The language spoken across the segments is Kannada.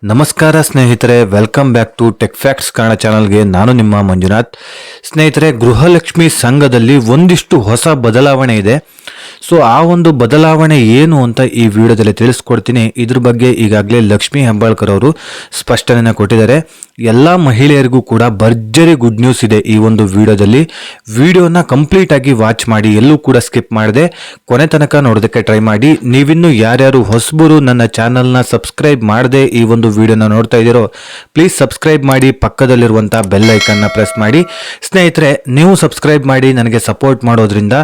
ನಮಸ್ಕಾರ ಸ್ನೇಹಿತರೆ, welcome back to tech facts Kannada ಚಾನಲ್ಗೆ. ನಾನು ನಿಮ್ಮ ಮಂಜುನಾಥ್. ಸ್ನೇಹಿತರೆ, ಗೃಹಲಕ್ಷ್ಮಿ ಸಂಘದಲ್ಲಿ ಒಂದಿಷ್ಟು ಹೊಸ ಬದಲಾವಣೆ ಇದೆ. ಸೊ ಆ ಒಂದು ಬದಲಾವಣೆ ಏನು ಅಂತ ಈ ವಿಡಿಯೋದಲ್ಲಿ ತಿಳಿಸ್ಕೊಡ್ತೀನಿ. ಇದ್ರ ಬಗ್ಗೆ ಈಗಾಗಲೇ ಲಕ್ಷ್ಮೀ ಹೆಬ್ಬಾಳ್ಕರ್ ಅವರು ಸ್ಪಷ್ಟನೆಯನ್ನು ಕೊಟ್ಟಿದ್ದಾರೆ. ಎಲ್ಲ ಮಹಿಳೆಯರಿಗೂ ಕೂಡ ಭರ್ಜರಿ ಗುಡ್ ನ್ಯೂಸ್ ಇದೆ. ಈ ಒಂದು ವಿಡಿಯೋನ ಕಂಪ್ಲೀಟ್ ಆಗಿ ವಾಚ್ ಮಾಡಿ, ಎಲ್ಲೂ ಕೂಡ ಸ್ಕಿಪ್ ಮಾಡದೆ ಕೊನೆ ತನಕ ನೋಡೋದಕ್ಕೆ ಟ್ರೈ ಮಾಡಿ. ನೀವಿನ್ನು ಯಾರ್ಯಾರು ಹೊಸಬರು ನನ್ನ ಚಾನಲ್ನ ಸಬ್ಸ್ಕ್ರೈಬ್ ಮಾಡದೆ ಈ ಒಂದು ವಿಡಿಯೋನ ನೋಡ್ತಾ ಇದ್ದೀರೋ, ಪ್ಲೀಸ್ ಸಬ್ಸ್ಕ್ರೈಬ್ ಮಾಡಿ, ಪಕ್ಕದಲ್ಲಿರುವಂತಹ ಬೆಲ್ ಐಕನ್ನ ಪ್ರೆಸ್ ಮಾಡಿ. ಸ್ನೇಹಿತರೆ, ನೀವು ಸಬ್ಸ್ಕ್ರೈಬ್ ಮಾಡಿ ನನಗೆ ಸಪೋರ್ಟ್ ಮಾಡೋದ್ರಿಂದ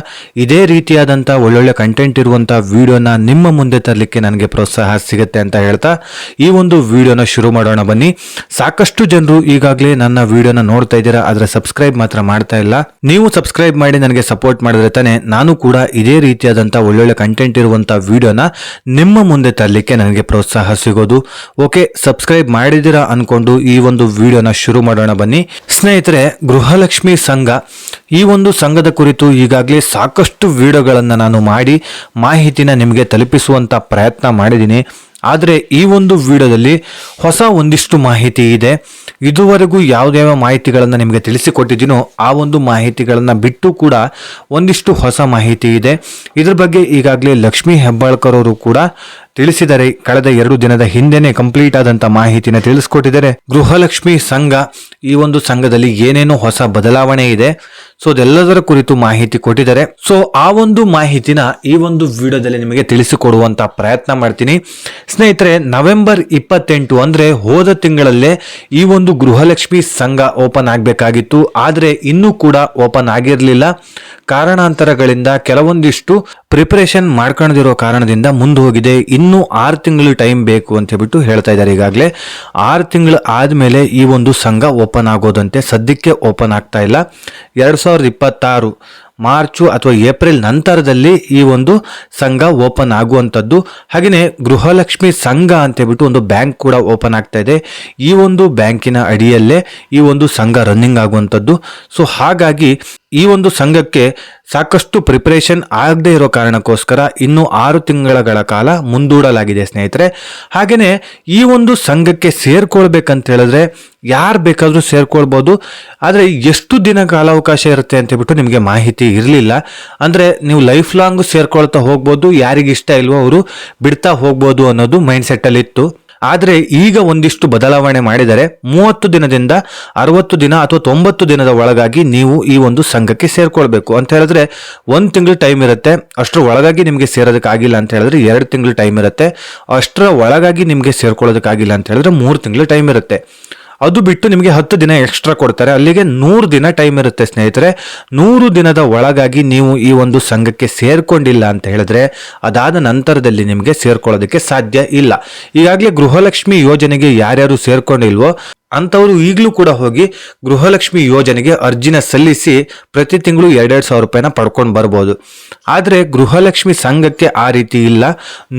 ಇದೇ ರೀತಿಯಾದಂಥ ಒಳ್ಳೊಳ್ಳೆ ಕಂಟೆಂಟ್ ಇರುವಂತಹ ವಿಡಿಯೋನ ನಿಮ್ಮ ಮುಂದೆ ತರಲಿಕ್ಕೆ ನನಗೆ ಪ್ರೋತ್ಸಾಹ ಸಿಗುತ್ತೆ ಅಂತ ಹೇಳ್ತಾ ಈ ಒಂದು ವಿಡಿಯೋನ ಶುರು ಮಾಡೋಣ ಬನ್ನಿ. ಸಾಕಷ್ಟು ಜನರು ಈಗಾಗಲೇ ನನ್ನ ವಿಡಿಯೋನ ನೋಡ್ತಾ ಇದ್ದೀರಾ, ಆದ್ರೆ ಸಬ್ಸ್ಕ್ರೈಬ್ ಮಾತ್ರ ಮಾಡ್ತಾ ಇಲ್ಲ. ನೀವು ಸಬ್ಸ್ಕ್ರೈಬ್ ಮಾಡಿ ನನಗೆ ಸಪೋರ್ಟ್ ಮಾಡಿದ್ರೆ ತಾನೆ ನಾನು ಕೂಡ ಇದೇ ರೀತಿಯಾದಂತಹ ಒಳ್ಳೊಳ್ಳೆ ಕಂಟೆಂಟ್ ಇರುವಂತಹ ವಿಡಿಯೋನ ನಿಮ್ಮ ಮುಂದೆ ತರಲಿಕ್ಕೆ ನನಗೆ ಪ್ರೋತ್ಸಾಹ ಸಿಗೋದು. ಓಕೆ, ಸಬ್ಸ್ಕ್ರೈಬ್ ಮಾಡಿದಿರಾ ಅನ್ಕೊಂಡು ಈ ಒಂದು ವಿಡಿಯೋನ ಶುರು ಮಾಡೋಣ ಬನ್ನಿ. ಸ್ನೇಹಿತರೆ, ಗೃಹಲಕ್ಷ್ಮಿ ಸಂಘ, ಈ ಒಂದು ಸಂಘದ ಕುರಿತು ಈಗಾಗಲೇ ಸಾಕಷ್ಟು ವಿಡಿಯೋಗಳನ್ನು ನಾನು ಮಾಡಿ ಮಾಹಿತಿನ ನಿಮಗೆ ತಲುಪಿಸುವಂತ ಪ್ರಯತ್ನ ಮಾಡಿದ್ದೀನಿ. ಆದರೆ ಈ ಒಂದು ವಿಡಿಯೋದಲ್ಲಿ ಹೊಸ ಒಂದಿಷ್ಟು ಮಾಹಿತಿ ಇದೆ. ಇದುವರೆಗೂ ಯಾವುದ್ಯಾವ ಮಾಹಿತಿಗಳನ್ನು ನಿಮಗೆ ತಿಳಿಸಿಕೊಟ್ಟಿದ್ದೀನೋ ಆ ಒಂದು ಮಾಹಿತಿಗಳನ್ನು ಬಿಟ್ಟು ಕೂಡ ಒಂದಿಷ್ಟು ಹೊಸ ಮಾಹಿತಿ ಇದೆ. ಇದ್ರ ಬಗ್ಗೆ ಈಗಾಗಲೇ ಲಕ್ಷ್ಮೀ ಹೆಬ್ಬಾಳ್ಕರ್ ಅವರು ಕೂಡ ತಿಳಿಸಿದ್ದಾರೆ. ಕಳೆದ 2 ದಿನದ ಹಿಂದೆನೆ ಕಂಪ್ಲೀಟ್ ಆದಂತ ಮಾಹಿತಿನ ತಿಳಿಸ್ಕೊಟ್ಟಿದ್ದಾರೆ. ಗೃಹಲಕ್ಷ್ಮಿ ಸಂಘ, ಈ ಒಂದು ಸಂಘದಲ್ಲಿ ಏನೇನೋ ಹೊಸ ಬದಲಾವಣೆ ಇದೆ, ಸೊ ಅದೆಲ್ಲದರ ಕುರಿತು ಮಾಹಿತಿ ಕೊಟ್ಟಿದ್ದಾರೆ. ಸೊ ಆ ಒಂದು ಮಾಹಿತಿನ ಈ ಒಂದು ವಿಡಿಯೋದಲ್ಲಿ ನಿಮಗೆ ತಿಳಿಸಿಕೊಡುವಂತ ಪ್ರಯತ್ನ ಮಾಡ್ತೀನಿ. ಸ್ನೇಹಿತರೆ, ನವೆಂಬರ್ 28 ಅಂದ್ರೆ ಹೋದ ತಿಂಗಳಲ್ಲೇ ಈ ಒಂದು ಗೃಹಲಕ್ಷ್ಮಿ ಸಂಘ ಓಪನ್ ಆಗಬೇಕಾಗಿತ್ತು. ಆದ್ರೆ ಇನ್ನೂ ಕೂಡ ಓಪನ್ ಆಗಿರಲಿಲ್ಲ. ಕಾರಣಾಂತರಗಳಿಂದ ಕೆಲವೊಂದಿಷ್ಟು ಪ್ರಿಪರೇಷನ್ ಮಾಡ್ಕೊಂಡಿರೋ ಕಾರಣದಿಂದ ಮುಂದೆ ಹೋಗಿದೆ. ಇನ್ನೂ 6 ತಿಂಗಳು ಟೈಮ್ ಬೇಕು ಅಂತ ಹೇಳ್ಬಿಟ್ಟು ಹೇಳ್ತಾ ಇದ್ದಾರೆ. ಈಗಾಗಲೇ 6 ತಿಂಗಳು ಆದ್ಮೇಲೆ ಈ ಒಂದು ಸಂಘ ಓಪನ್ ಆಗೋದಂತೆ. ಸದ್ಯಕ್ಕೆ ಓಪನ್ ಆಗ್ತಾ ಇಲ್ಲ. 2026 ಮಾರ್ಚು ಅಥವಾ ಏಪ್ರಿಲ್ ನಂತರದಲ್ಲಿ ಈ ಒಂದು ಸಂಘ ಓಪನ್ ಆಗುವಂಥದ್ದು. ಹಾಗೆಯೇ ಗೃಹಲಕ್ಷ್ಮಿ ಸಂಘ ಅಂತ ಹೇಳ್ಬಿಟ್ಟು ಒಂದು ಬ್ಯಾಂಕ್ ಕೂಡ ಓಪನ್ ಆಗ್ತಾ ಇದೆ. ಈ ಒಂದು ಬ್ಯಾಂಕಿನ ಅಡಿಯಲ್ಲೇ ಈ ಒಂದು ಸಂಘ ರನ್ನಿಂಗ್ ಆಗುವಂಥದ್ದು. ಸೊ ಹಾಗಾಗಿ ಈ ಒಂದು ಸಂಘಕ್ಕೆ ಸಾಕಷ್ಟು ಪ್ರಿಪರೇಷನ್ ಆಗದೆ ಇರೋ ಕಾರಣಕ್ಕೋಸ್ಕರ ಇನ್ನು 6 ತಿಂಗಳ ಕಾಲ ಮುಂದೂಡಲಾಗಿದೆ ಸ್ನೇಹಿತರೆ. ಹಾಗೆಯೇ ಈ ಒಂದು ಸಂಘಕ್ಕೆ ಸೇರ್ಕೊಳ್ಬೇಕಂತ ಹೇಳಿದ್ರೆ ಯಾರು ಬೇಕಾದರೂ ಸೇರ್ಕೊಳ್ಬೋದು. ಆದರೆ ಎಷ್ಟು ದಿನ ಕಾಲಾವಕಾಶ ಇರುತ್ತೆ ಅಂತ ಹೇಳ್ಬಿಟ್ಟು ನಿಮಗೆ ಮಾಹಿತಿ ಇರಲಿಲ್ಲ. ಅಂದರೆ ನೀವು ಲೈಫ್ ಲಾಂಗ್ ಸೇರ್ಕೊಳ್ತಾ ಹೋಗ್ಬೋದು, ಯಾರಿಗೆ ಇಷ್ಟ ಇಲ್ವೋ ಅವರು ಬಿಡ್ತಾ ಹೋಗ್ಬೋದು ಅನ್ನೋದು ಮೈಂಡ್ ಸೆಟ್ಟಲ್ಲಿ ಇತ್ತು. ಆದರೆ ಈಗ ಒಂದಿಷ್ಟು ಬದಲಾವಣೆ ಮಾಡಿದರೆ 30 ದಿನದಿಂದ 60 ದಿನ ಅಥವಾ 90 ದಿನದ ಒಳಗಾಗಿ ನೀವು ಈ ಒಂದು ಸಂಘಕ್ಕೆ ಸೇರ್ಕೊಳ್ಬೇಕು ಅಂತ ಹೇಳಿದ್ರೆ 1 ತಿಂಗಳು ಟೈಮ್ ಇರುತ್ತೆ. ಅಷ್ಟರ ಒಳಗಾಗಿ ನಿಮಗೆ ಸೇರೋದಕ್ಕಾಗಿಲ್ಲ ಅಂತ ಹೇಳಿದ್ರೆ 2 ತಿಂಗಳು ಟೈಮ್ ಇರುತ್ತೆ. ಅಷ್ಟರ ಒಳಗಾಗಿ ನಿಮಗೆ ಸೇರ್ಕೊಳ್ಳೋದಕ್ಕಾಗಿಲ್ಲ ಅಂತ ಹೇಳಿದ್ರೆ 3 ತಿಂಗಳು ಟೈಮ್ ಇರುತ್ತೆ. ಅದು ಬಿಟ್ಟು ನಿಮಗೆ 10 ದಿನ ಎಕ್ಸ್ಟ್ರಾ ಕೊಡ್ತಾರೆ. ಅಲ್ಲಿಗೆ 100 ದಿನ ಟೈಮ್ ಇರುತ್ತೆ ಸ್ನೇಹಿತರೆ. 100 ದಿನದ ಒಳಗಾಗಿ ನೀವು ಈ ಒಂದು ಸಂಘಕ್ಕೆ ಸೇರ್ಕೊಂಡಿಲ್ಲ ಅಂತ ಹೇಳಿದ್ರೆ ಅದಾದ ನಂತರದಲ್ಲಿ ನಿಮಗೆ ಸೇರ್ಕೊಳ್ಳೋದಕ್ಕೆ ಸಾಧ್ಯ ಇಲ್ಲ. ಈಗಾಗಲೇ ಗೃಹಲಕ್ಷ್ಮಿ ಯೋಜನೆಗೆ ಯಾರ್ಯಾರು ಸೇರ್ಕೊಂಡಿಲ್ವೋ ಅಂಥವರು ಈಗಲೂ ಕೂಡ ಹೋಗಿ ಗೃಹಲಕ್ಷ್ಮಿ ಯೋಜನೆಗೆ ಅರ್ಜಿನ ಸಲ್ಲಿಸಿ ಪ್ರತಿ ತಿಂಗಳು 2,000 ರೂಪಾಯಿನ ಪಡ್ಕೊಂಡು ಬರ್ಬೋದು. ಆದರೆ ಗೃಹಲಕ್ಷ್ಮಿ ಸಂಘಕ್ಕೆ ಆ ರೀತಿ ಇಲ್ಲ.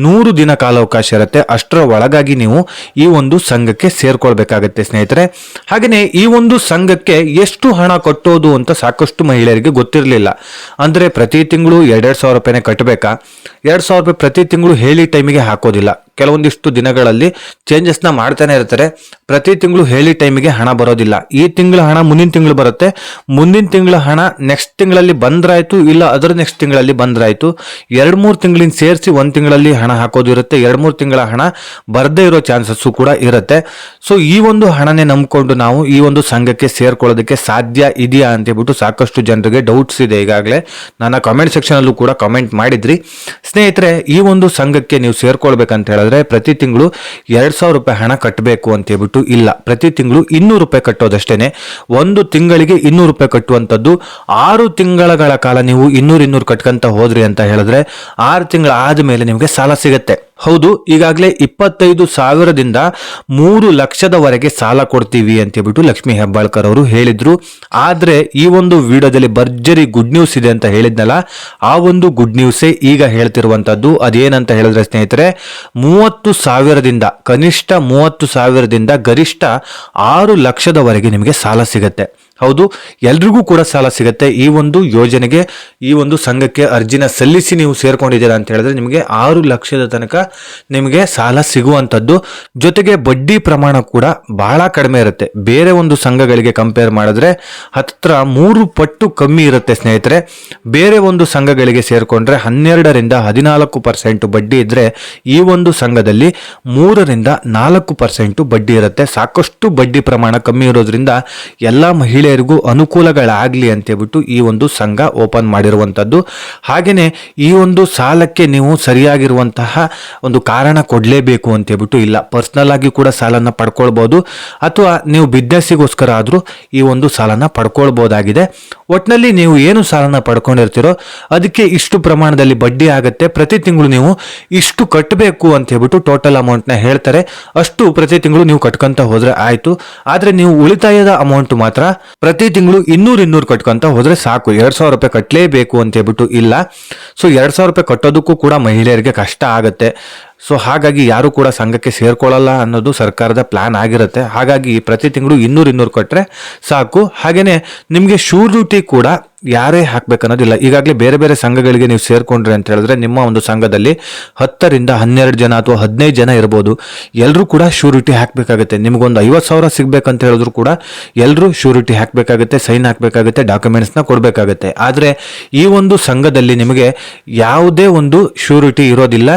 100 ದಿನ ಕಾಲಾವಕಾಶ ಇರುತ್ತೆ. ಅಷ್ಟರ ಒಳಗಾಗಿ ನೀವು ಈ ಒಂದು ಸಂಘಕ್ಕೆ ಸೇರ್ಕೊಳ್ಬೇಕಾಗತ್ತೆ ಸ್ನೇಹಿತರೆ. ಹಾಗೆಯೇ ಈ ಒಂದು ಸಂಘಕ್ಕೆ ಎಷ್ಟು ಹಣ ಕಟ್ಟೋದು ಅಂತ ಸಾಕಷ್ಟು ಮಹಿಳೆಯರಿಗೆ ಗೊತ್ತಿರಲಿಲ್ಲ. ಅಂದರೆ ಪ್ರತಿ ತಿಂಗಳು 2,000 ರೂಪಾಯಿನ ಕಟ್ಟಬೇಕಾ? 2,000 ರೂಪಾಯಿ ಪ್ರತಿ ತಿಂಗಳು ಹೇಳಿ ಟೈಮಿಗೆ ಹಾಕೋದಿಲ್ಲ. ಕೆಲವೊಂದಿಷ್ಟು ದಿನಗಳಲ್ಲಿ ಚೇಂಜಸ್ನ ಮಾಡ್ತಾನೆ ಇರ್ತಾರೆ. ಪ್ರತಿ ತಿಂಗಳು ಹೇಳಿ ಟೈಮಿಗೆ ಹಣ ಬರೋದಿಲ್ಲ. ಈ ತಿಂಗಳ ಹಣ ಮುಂದಿನ ತಿಂಗಳು ಬರುತ್ತೆ, ಮುಂದಿನ ತಿಂಗಳ ಹಣ ನೆಕ್ಸ್ಟ್ ತಿಂಗಳಲ್ಲಿ ಬಂದ್ರಾಯ್ತು, ಇಲ್ಲ ಅದರ ನೆಕ್ಸ್ಟ್ ತಿಂಗಳಲ್ಲಿ ಬಂದ್ರಾಯ್ತು. 2-3 ತಿಂಗಳಿಂದ ಸೇರಿಸಿ 1 ತಿಂಗಳಲ್ಲಿ ಹಣ ಹಾಕೋದು ಇರುತ್ತೆ. 2-3 ತಿಂಗಳ ಹಣ ಬರದೇ ಇರೋ ಚಾನ್ಸಸ್ಸು ಕೂಡ ಇರುತ್ತೆ. ಸೊ ಈ ಒಂದು ಹಣನೇ ನಂಬಿಕೊಂಡು ನಾವು ಈ ಒಂದು ಸಂಘಕ್ಕೆ ಸೇರ್ಕೊಳ್ಳೋದಕ್ಕೆ ಸಾಧ್ಯ ಇದೆಯಾ ಅಂತ ಹೇಳ್ಬಿಟ್ಟು ಸಾಕಷ್ಟು ಜನರಿಗೆ ಡೌಟ್ಸ್ ಇದೆ. ಈಗಾಗಲೇ ನನ್ನ ಕಾಮೆಂಟ್ ಸೆಕ್ಷನ್ ಅಲ್ಲೂ ಕೂಡ ಕಾಮೆಂಟ್ ಮಾಡಿದ್ರಿ. ಸ್ನೇಹಿತರೆ, ಈ ಒಂದು ಸಂಘಕ್ಕೆ ನೀವು ಸೇರ್ಕೊಳ್ಬೇಕಂತ ಹೇಳಿದ್ರೆ ಪ್ರತಿ ತಿಂಗಳು 2,000 ರೂಪಾಯಿ ಹಣ ಕಟ್ಟಬೇಕು ಅಂತ ಹೇಳ್ಬಿಟ್ಟು ಇಲ್ಲ. ಪ್ರತಿ ತಿಂಗಳು 200 ರೂಪಾಯಿ ಕಟ್ಟೋದಷ್ಟೇನೆ. 1 ತಿಂಗಳಿಗೆ 200 ರೂಪಾಯಿ ಕಟ್ಟುವಂಥದ್ದು. 6 ತಿಂಗಳ ಕಾಲ ನೀವು 200 ಕಟ್ಕೊಂತ ಹೋದ್ರಿ ಅಂತ ಹೇಳಿದ್ರೆ 6 ತಿಂಗಳ ಆದ್ಮೇಲೆ ನಿಮಗೆ ಸಾಲ ಸಿಗತ್ತೆ. ಹೌದು, ಈಗಾಗಲೇ 25,000ದಿಂದ 3 ಲಕ್ಷದವರೆಗೆ ಸಾಲ ಕೊಡ್ತೀವಿ ಅಂತ ಹೇಳ್ಬಿಟ್ಟು ಲಕ್ಷ್ಮೀ ಹೆಬ್ಬಾಳ್ಕರ್ ಅವರು ಹೇಳಿದ್ರು. ಆದ್ರೆ ಈ ಒಂದು ವಿಡಿಯೋದಲ್ಲಿ ಭರ್ಜರಿ ಗುಡ್ ನ್ಯೂಸ್ ಇದೆ ಅಂತ ಹೇಳಿದ್ನಲ್ಲ, ಆ ಒಂದು ಗುಡ್ ನ್ಯೂಸೇ ಈಗ ಹೇಳ್ತಿರುವಂತದ್ದು. ಅದೇನಂತ ಹೇಳಿದ್ರೆ ಸ್ನೇಹಿತರೆ, 30,000ದಿಂದ ಕನಿಷ್ಠ 30,000ದಿಂದ ಗರಿಷ್ಠ 6 ಲಕ್ಷದವರೆಗೆ ನಿಮಗೆ ಸಾಲ ಸಿಗತ್ತೆ. ಹೌದು, ಎಲ್ರಿಗೂ ಕೂಡ ಸಾಲ ಸಿಗುತ್ತೆ. ಈ ಒಂದು ಯೋಜನೆಗೆ, ಈ ಒಂದು ಸಂಘಕ್ಕೆ ಅರ್ಜಿನ ಸಲ್ಲಿಸಿ ನೀವು ಸೇರ್ಕೊಂಡಿದ್ದೀರಾ ಅಂತ ಹೇಳಿದ್ರೆ ನಿಮಗೆ 6 ಲಕ್ಷದ ತನಕ ನಿಮಗೆ ಸಾಲ ಸಿಗುವಂಥದ್ದು. ಜೊತೆಗೆ ಬಡ್ಡಿ ಪ್ರಮಾಣ ಕೂಡ ಬಹಳ ಕಡಿಮೆ ಇರುತ್ತೆ. ಬೇರೆ ಒಂದು ಸಂಘಗಳಿಗೆ ಕಂಪೇರ್ ಮಾಡಿದ್ರೆ ಹತ್ರ 3 ಪಟ್ಟು ಕಮ್ಮಿ ಇರುತ್ತೆ ಸ್ನೇಹಿತರೆ. ಬೇರೆ ಒಂದು ಸಂಘಗಳಿಗೆ ಸೇರ್ಕೊಂಡ್ರೆ 12ರಿಂದ 14% ಬಡ್ಡಿ ಇದ್ರೆ, ಈ ಒಂದು ಸಂಘದಲ್ಲಿ 3ರಿಂದ 4% ಬಡ್ಡಿ ಇರುತ್ತೆ. ಸಾಕಷ್ಟು ಬಡ್ಡಿ ಪ್ರಮಾಣ ಕಮ್ಮಿ ಇರೋದ್ರಿಂದ ಎಲ್ಲ ಮಹಿಳೆಯರಿಗೂ ಅನುಕೂಲಗಳಾಗಲಿ ಅಂತೇಳ್ಬಿಟ್ಟು ಈ ಒಂದು ಸಂಘ ಓಪನ್ ಮಾಡಿರುವಂಥದ್ದು. ಹಾಗೆಯೇ ಈ ಒಂದು ಸಾಲಕ್ಕೆ ನೀವು ಸರಿಯಾಗಿರುವಂತಹ ಒಂದು ಕಾರಣ ಕೊಡಲೇಬೇಕು ಅಂತೇಳ್ಬಿಟ್ಟು ಇಲ್ಲ. ಪರ್ಸ್ನಲ್ ಆಗಿ ಕೂಡ ಸಾಲನ ಪಡ್ಕೊಳ್ಬೋದು, ಅಥವಾ ನೀವು ಬಿಸ್ನೆಸ್ಸಿಗೋಸ್ಕರ ಆದರೂ ಈ ಒಂದು ಸಾಲನ ಪಡ್ಕೊಳ್ಬೋದಾಗಿದೆ. ಒಟ್ಟಿನಲ್ಲಿ ನೀವು ಏನು ಸಾಲನ ಪಡ್ಕೊಂಡಿರ್ತೀರೋ ಅದಕ್ಕೆ ಇಷ್ಟು ಪ್ರಮಾಣದಲ್ಲಿ ಬಡ್ಡಿ ಆಗುತ್ತೆ. ಪ್ರತಿ ತಿಂಗಳು ನೀವು ಇಷ್ಟು ಕಟ್ಟಬೇಕು ಅಂತ ಹೇಳ್ಬಿಟ್ಟು ಟೋಟಲ್ ಅಮೌಂಟ್ನ ಹೇಳ್ತಾರೆ. ಅಷ್ಟು ಪ್ರತಿ ತಿಂಗಳು ನೀವು ಕಟ್ಕೊಂತ ಹೋದ್ರೆ ಆಯ್ತು. ಆದ್ರೆ ನೀವು ಉಳಿತಾಯದ ಅಮೌಂಟ್ ಮಾತ್ರ ಪ್ರತಿ ತಿಂಗಳು 200 ಕಟ್ಕೊಂತ ಹೋದ್ರೆ ಸಾಕು. 2,000 ರೂಪಾಯಿ ಕಟ್ಟಲೇಬೇಕು ಅಂತ ಹೇಳ್ಬಿಟ್ಟು ಇಲ್ಲ. ಸೊ 2,000 ರೂಪಾಯಿ ಕಟ್ಟೋದಕ್ಕೂ ಕೂಡ ಮಹಿಳೆಯರಿಗೆ ಕಷ್ಟ ಆಗುತ್ತೆ. ಸೊ ಹಾಗಾಗಿ ಯಾರು ಕೂಡ ಸಂಘಕ್ಕೆ ಸೇರ್ಕೊಳ್ಳಲ್ಲ ಅನ್ನೋದು ಸರ್ಕಾರದ ಪ್ಲಾನ್ ಆಗಿರುತ್ತೆ. ಹಾಗಾಗಿ ಪ್ರತಿ ತಿಂಗಳು 200 ಕೊಟ್ಟರೆ ಸಾಕು. ಹಾಗೇನೆ ನಿಮಗೆ ಶ್ಯೂರಿಟಿ ಕೂಡ ಯಾರೇ ಹಾಕ್ಬೇಕನ್ನೋದಿಲ್ಲ. ಈಗಾಗಲೇ ಬೇರೆ ಬೇರೆ ಸಂಘಗಳಿಗೆ ನೀವು ಸೇರ್ಕೊಂಡ್ರಿ ಅಂತ ಹೇಳಿದ್ರೆ ನಿಮ್ಮ ಒಂದು ಸಂಘದಲ್ಲಿ 10ರಿಂದ 12 ಜನ ಅಥವಾ 15 ಜನ ಇರ್ಬೋದು. ಎಲ್ಲರೂ ಕೂಡ ಶ್ಯೂರಿಟಿ ಹಾಕಬೇಕಾಗುತ್ತೆ. ನಿಮಗೊಂದು 50,000 ಸಿಗ್ಬೇಕಂತ ಹೇಳಿದ್ರು ಕೂಡ ಎಲ್ಲರೂ ಶ್ಯೂರಿಟಿ ಹಾಕಬೇಕಾಗುತ್ತೆ, ಸೈನ್ ಹಾಕಬೇಕಾಗುತ್ತೆ, ಡಾಕ್ಯುಮೆಂಟ್ಸ್ನ ಕೊಡಬೇಕಾಗುತ್ತೆ. ಆದರೆ ಈ ಒಂದು ಸಂಘದಲ್ಲಿ ನಿಮಗೆ ಯಾವುದೇ ಒಂದು ಶ್ಯೂರಿಟಿ ಇರೋದಿಲ್ಲ.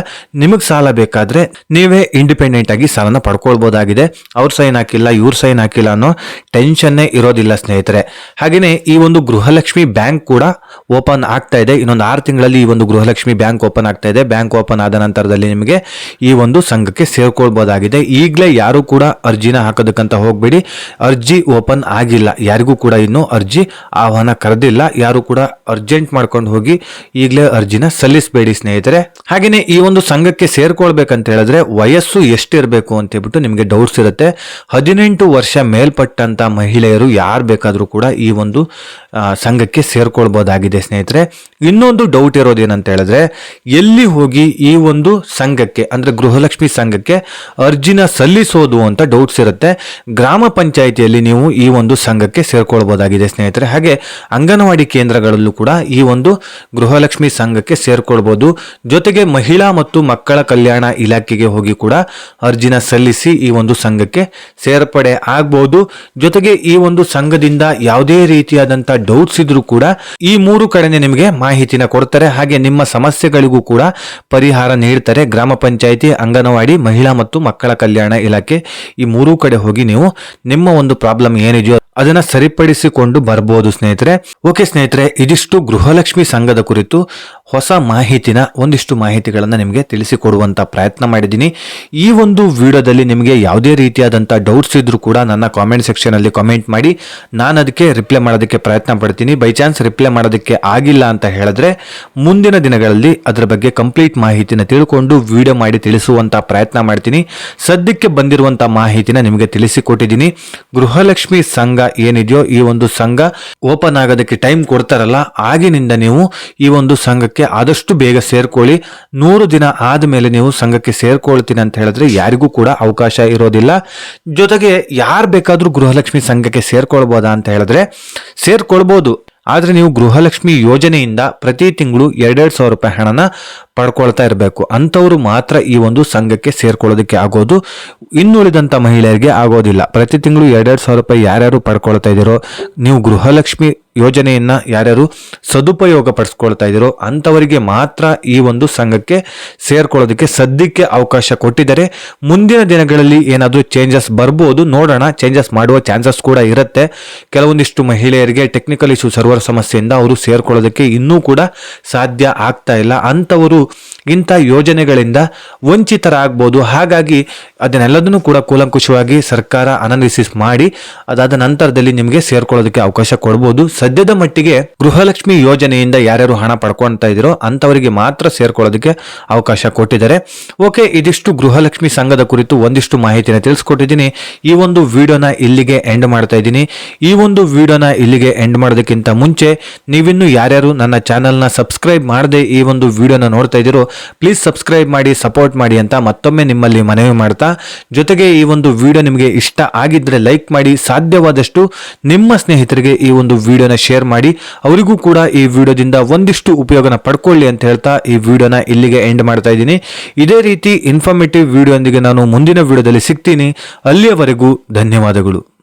ನಿಮಗೆ ಸಾಲ ಬೇಕಾದ್ರೆ ನೀವೇ ಇಂಡಿಪೆಂಡೆಂಟ್ ಆಗಿ ಸಾಲನ ಪಡ್ಕೊಳ್ಬಹುದಾಗಿದೆ. ಅವ್ರ ಸೈನ್ ಹಾಕಿಲ್ಲ, ಇವ್ರ ಸೈನ್ ಹಾಕಿಲ್ಲ ಅನ್ನೋ ಟೆನ್ಷನ್ನೇ ಇರೋದಿಲ್ಲ ಸ್ನೇಹಿತರೆ. ಹಾಗೆಯೇ ಈ ಒಂದು ಗೃಹಲಕ್ಷ್ಮಿ ಬ್ಯಾಂಕ್ ಕೂಡ ಓಪನ್ ಆಗ್ತಾ ಇದೆ. ಇನ್ನೊಂದು 6 ತಿಂಗಳಲ್ಲಿ ಈ ಒಂದು ಗೃಹಲಕ್ಷ್ಮಿ ಬ್ಯಾಂಕ್ ಓಪನ್ ಆಗ್ತಾ ಇದೆ. ಬ್ಯಾಂಕ್ ಓಪನ್ ಆದ ನಂತರದಲ್ಲಿ ನಿಮಗೆ ಈ ಒಂದು ಸಂಘಕ್ಕೆ ಸೇರ್ಕೊಳ್ಬಹುದಾಗಿದೆ. ಈಗಲೇ ಯಾರು ಕೂಡ ಅರ್ಜಿನ ಹಾಕೋದಕ್ಕಂತ ಹೋಗ್ಬೇಡಿ. ಅರ್ಜಿ ಓಪನ್ ಆಗಿಲ್ಲ, ಯಾರಿಗೂ ಕೂಡ ಇನ್ನೂ ಅರ್ಜಿ ಆಹ್ವಾನ ಕರೆದಿಲ್ಲ. ಯಾರು ಕೂಡ ಅರ್ಜೆಂಟ್ ಮಾಡ್ಕೊಂಡು ಹೋಗಿ ಈಗಲೇ ಅರ್ಜಿನ ಸಲ್ಲಿಸಬೇಡಿ ಸ್ನೇಹಿತರೆ. ಹಾಗೆಯೇ ಈ ಒಂದು ಸಂಘಕ್ಕೆ ಸೇರ್ಕೊಳ್ಬೇಕಂತ ಹೇಳಿದ್ರೆ ವಯಸ್ಸು ಎಷ್ಟಿರಬೇಕು ಅಂತ ಹೇಳ್ಬಿಟ್ಟು ನಿಮಗೆ ಡೌಟ್ಸ್ ಇರುತ್ತೆ. 18 ವರ್ಷ ಮೇಲ್ಪಟ್ಟಂತ ಮಹಿಳೆಯರು ಯಾರು ಬೇಕಾದರೂ ಕೂಡ ಈ ಒಂದು ಸಂಘಕ್ಕೆ ಸೇರ್ಕೊಳ್ಬಹುದಾಗಿದೆ ಸ್ನೇಹಿತರೆ. ಇನ್ನೊಂದು ಡೌಟ್ ಇರೋದೇನಂತ ಹೇಳಿದ್ರೆ, ಎಲ್ಲಿ ಹೋಗಿ ಈ ಒಂದು ಸಂಘಕ್ಕೆ ಅಂದ್ರೆ ಗೃಹಲಕ್ಷ್ಮಿ ಸಂಘಕ್ಕೆ ಅರ್ಜಿನ ಸಲ್ಲಿಸೋದು ಅಂತ ಡೌಟ್ಸ್ ಇರುತ್ತೆ. ಗ್ರಾಮ ಪಂಚಾಯಿತಿಯಲ್ಲಿ ನೀವು ಈ ಒಂದು ಸಂಘಕ್ಕೆ ಸೇರ್ಕೊಳ್ಬಹುದಾಗಿದೆ ಸ್ನೇಹಿತರೆ. ಹಾಗೆ ಅಂಗನವಾಡಿ ಕೇಂದ್ರಗಳಲ್ಲೂ ಕೂಡ ಈ ಒಂದು ಗೃಹಲಕ್ಷ್ಮಿ ಸಂಘಕ್ಕೆ ಸೇರ್ಕೊಳ್ಬಹುದು. ಜೊತೆಗೆ ಮಹಿಳಾ ಮತ್ತು ಮಕ್ಕಳ ಕಲ್ಯಾಣ ಇಲಾಖೆಗೆ ಹೋಗಿ ಕೂಡ ಅರ್ಜಿನ ಸಲ್ಲಿಸಿ ಈ ಒಂದು ಸಂಘಕ್ಕೆ ಸೇರ್ಪಡೆ ಆಗಬಹುದು. ಜೊತೆಗೆ ಈ ಒಂದು ಸಂಘದಿಂದ ಯಾವುದೇ ರೀತಿಯಾದಂತ ಡೌಟ್ಸ್ ಇದ್ರೂ ಕೂಡ ಈ 3 ಕಡೆನೆ ನಿಮಗೆ ಮಾಹಿತಿನ ಕೊಡ್ತಾರೆ. ಹಾಗೆ ನಿಮ್ಮ ಸಮಸ್ಯೆಗಳಿಗೂ ಕೂಡ ಪರಿಹಾರ ನೀಡ್ತಾರೆ. ಗ್ರಾಮ ಪಂಚಾಯಿತಿ, ಅಂಗನವಾಡಿ, ಮಹಿಳಾ ಮತ್ತು ಮಕ್ಕಳ ಕಲ್ಯಾಣ ಇಲಾಖೆ, ಈ 3 ಕಡೆ ಹೋಗಿ ನೀವು ನಿಮ್ಮ ಒಂದು ಪ್ರಾಬ್ಲಮ್ ಏನಿದೆಯೋ ಅದನ್ನ ಸರಿಪಡಿಸಿಕೊಂಡು ಬರ್ಬೋದು ಸ್ನೇಹಿತರೆ. ಓಕೆ ಸ್ನೇಹಿತರೆ, ಇದಿಷ್ಟು ಗೃಹಲಕ್ಷ್ಮಿ ಸಂಘದ ಕುರಿತು ಹೊಸ ಮಾಹಿತಿನ, ಒಂದಿಷ್ಟು ಮಾಹಿತಿಗಳನ್ನ ನಿಮಗೆ ತಿಳಿಸಿಕೊಡುವಂತ ಪ್ರಯತ್ನ ಮಾಡಿದ್ದೀನಿ. ಈ ಒಂದು ವಿಡಿಯೋದಲ್ಲಿ ನಿಮಗೆ ಯಾವುದೇ ರೀತಿಯಾದಂಥ ಡೌಟ್ಸ್ ಇದ್ರೂ ಕೂಡ ನನ್ನ ಕಾಮೆಂಟ್ ಸೆಕ್ಷನ್ ಅಲ್ಲಿ ಕಾಮೆಂಟ್ ಮಾಡಿ, ನಾನು ಅದಕ್ಕೆ ರಿಪ್ಲೈ ಮಾಡೋದಕ್ಕೆ ಪ್ರಯತ್ನ ಪಡ್ತೀನಿ. ಬೈ ಚಾನ್ಸ್ ರಿಪ್ಲೈ ಮಾಡೋದಕ್ಕೆ ಆಗಿಲ್ಲ ಅಂತ ಹೇಳಿದ್ರೆ ಮುಂದಿನ ದಿನಗಳಲ್ಲಿ ಅದರ ಬಗ್ಗೆ ಕಂಪ್ಲೀಟ್ ಮಾಹಿತಿನ ತಿಳ್ಕೊಂಡು ವಿಡಿಯೋ ಮಾಡಿ ತಿಳಿಸುವಂತ ಪ್ರಯತ್ನ ಮಾಡ್ತೀನಿ. ಸದ್ಯಕ್ಕೆ ಬಂದಿರುವಂತ ಮಾಹಿತಿನ ನಿಮಗೆ ತಿಳಿಸಿಕೊಟ್ಟಿದ್ದೀನಿ. ಗೃಹಲಕ್ಷ್ಮಿ ಸಂಘ ಏನಿದೆಯೋ ಈ ಒಂದು ಸಂಘ ಓಪನ್ ಆಗೋದಕ್ಕೆ ಟೈಮ್ ಕೊಡ್ತಾರಲ್ಲ, ಆಗಿನಿಂದ ನೀವು ಈ ಒಂದು ಸಂಘಕ್ಕೆ ಆದಷ್ಟು ಬೇಗ ಸೇರ್ಕೊಳ್ಳಿ. 100 ದಿನ ಆದ್ಮೇಲೆ ನೀವು ಸಂಘಕ್ಕೆ ಸೇರ್ಕೊಳ್ತೀನಿ ಅಂತ ಹೇಳಿದ್ರೆ ಯಾರಿಗೂ ಕೂಡ ಅವಕಾಶ ಇರೋದಿಲ್ಲ. ಜೊತೆಗೆ ಯಾರು ಬೇಕಾದ್ರೂ ಗೃಹಲಕ್ಷ್ಮಿ ಸಂಘಕ್ಕೆ ಸೇರ್ಕೊಳ್ಬೋದಾ ಅಂತ ಹೇಳಿದ್ರೆ ಸೇರ್ಕೊಳ್ಬಹುದು. ಆದ್ರೆ ನೀವು ಗೃಹಲಕ್ಷ್ಮಿ ಯೋಜನೆಯಿಂದ ಪ್ರತಿ ತಿಂಗಳು 2,000 ರೂಪಾಯಿ ಹಣನ ಪಡ್ಕೊಳ್ತಾ ಇರಬೇಕು. ಅಂಥವ್ರು ಮಾತ್ರ ಈ ಒಂದು ಸಂಘಕ್ಕೆ ಸೇರ್ಕೊಳ್ಳೋದಕ್ಕೆ ಆಗೋದು. ಇನ್ನುಳಿದಂಥ ಮಹಿಳೆಯರಿಗೆ ಆಗೋದಿಲ್ಲ. ಪ್ರತಿ ತಿಂಗಳು 2,000 ರೂಪಾಯಿ ಯಾರ್ಯಾರು ಪಡ್ಕೊಳ್ತಾ ಇದ್ದೀರೋ, ನೀವು ಗೃಹಲಕ್ಷ್ಮಿ ಯೋಜನೆಯನ್ನ ಯಾರ್ಯಾರು ಸದುಪಯೋಗ ಪಡಿಸ್ಕೊಳ್ತಾ ಇದ್ದೀರೋ ಅಂಥವರಿಗೆ ಮಾತ್ರ ಈ ಒಂದು ಸಂಘಕ್ಕೆ ಸೇರ್ಕೊಳ್ಳೋದಕ್ಕೆ ಸದ್ಯಕ್ಕೆ ಅವಕಾಶ ಕೊಟ್ಟಿದ್ದಾರೆ. ಮುಂದಿನ ದಿನಗಳಲ್ಲಿ ಏನಾದರೂ ಚೇಂಜಸ್ ಬರ್ಬೋದು, ನೋಡೋಣ. ಚೇಂಜಸ್ ಮಾಡುವ ಚಾನ್ಸಸ್ ಕೂಡ ಇರುತ್ತೆ. ಕೆಲವೊಂದಿಷ್ಟು ಮಹಿಳೆಯರಿಗೆ ಟೆಕ್ನಿಕಲ್ ಇಶ್ಯೂ, ಸರ್ವರ್ ಸಮಸ್ಯೆಯಿಂದ ಅವರು ಸೇರ್ಕೊಳ್ಳೋದಕ್ಕೆ ಇನ್ನೂ ಕೂಡ ಸಾಧ್ಯ ಆಗ್ತಾ ಇಲ್ಲ. ಅಂಥವರು ಇಂಥ ಯೋಜನೆಗಳಿಂದ ವಂಚಿತರಾಗಬಹುದು. ಹಾಗಾಗಿ ಅದನ್ನೆಲ್ಲದನ್ನು ಕೂಡ ಕೂಲಂಕುಷವಾಗಿ ಸರ್ಕಾರ ಅನಾಲಿಸಿಸ್ ಮಾಡಿ ಅದಾದ ನಂತರದಲ್ಲಿ ನಿಮಗೆ ಸೇರ್ಕೊಳ್ಳೋದಕ್ಕೆ ಅವಕಾಶ ಕೊಡಬಹುದು. ಸದ್ಯದ ಮಟ್ಟಿಗೆ ಗೃಹಲಕ್ಷ್ಮಿ ಯೋಜನೆಯಿಂದ ಯಾರ್ಯಾರು ಹಣ ಪಡ್ಕೊಳ್ತಾ ಇದ್ದೀರೋ ಅಂಥವರಿಗೆ ಮಾತ್ರ ಸೇರ್ಕೊಳ್ಳೋದಕ್ಕೆ ಅವಕಾಶ ಕೊಟ್ಟಿದ್ದಾರೆ. ಓಕೆ, ಇದಿಷ್ಟು ಗೃಹಲಕ್ಷ್ಮಿ ಸಂಘದ ಕುರಿತು ಒಂದಿಷ್ಟು ಮಾಹಿತಿನ ತಿಳಿಸ್ಕೊಟ್ಟಿದ್ದೀನಿ. ಈ ಒಂದು ವಿಡಿಯೋನ ಇಲ್ಲಿಗೆ ಎಂಡ್ ಮಾಡ್ತಾ ಇದ್ದೀನಿ. ಈ ಒಂದು ವಿಡಿಯೋನ ಇಲ್ಲಿಗೆ ಎಂಡ್ ಮಾಡೋದಕ್ಕಿಂತ ಮುಂಚೆ ನೀವಿನ್ನು ಯಾರ್ಯಾರು ನನ್ನ ಚಾನೆಲ್ನ ಸಬ್ಸ್ಕ್ರೈಬ್ ಮಾಡದೆ ಈ ಒಂದು ವಿಡಿಯೋನ ನೋಡ್ತಾ ನೋಡ್ತಾ ಇದ್ದೀರೋ ಪ್ಲೀಸ್ ಸಬ್ಸ್ಕ್ರೈಬ್ ಮಾಡಿ, ಸಪೋರ್ಟ್ ಮಾಡಿ ಅಂತ ಮತ್ತೊಮ್ಮೆ ನಿಮ್ಮಲ್ಲಿ ಮನವಿ ಮಾಡ್ತಾ, ಜೊತೆಗೆ ಈ ಒಂದು ವಿಡಿಯೋ ನಿಮಗೆ ಇಷ್ಟ ಆಗಿದ್ರೆ ಲೈಕ್ ಮಾಡಿ, ಸಾಧ್ಯವಾದಷ್ಟು ನಿಮ್ಮ ಸ್ನೇಹಿತರಿಗೆ ಈ ಒಂದು ವಿಡಿಯೋನ ಶೇರ್ ಮಾಡಿ, ಅವರಿಗೂ ಕೂಡ ಈ ವಿಡಿಯೋದಿಂದ ಒಂದಿಷ್ಟು ಉಪಯೋಗನ ಪಡ್ಕೊಳ್ಳಿ ಅಂತ ಹೇಳ್ತಾ ಈ ವಿಡಿಯೋನ ಇಲ್ಲಿಗೆ ಎಂಡ್ ಮಾಡ್ತಾ ಇದ್ದೀನಿ. ಇದೇ ರೀತಿ ಇನ್ಫಾರ್ಮೇಟಿವ್ ವಿಡಿಯೋ ಒಂದಿಗೆ ನಾನು ಮುಂದಿನ ವಿಡಿಯೋದಲ್ಲಿ ಸಿಗ್ತೀನಿ. ಅಲ್ಲಿಯವರೆಗೂ ಧನ್ಯವಾದಗಳು.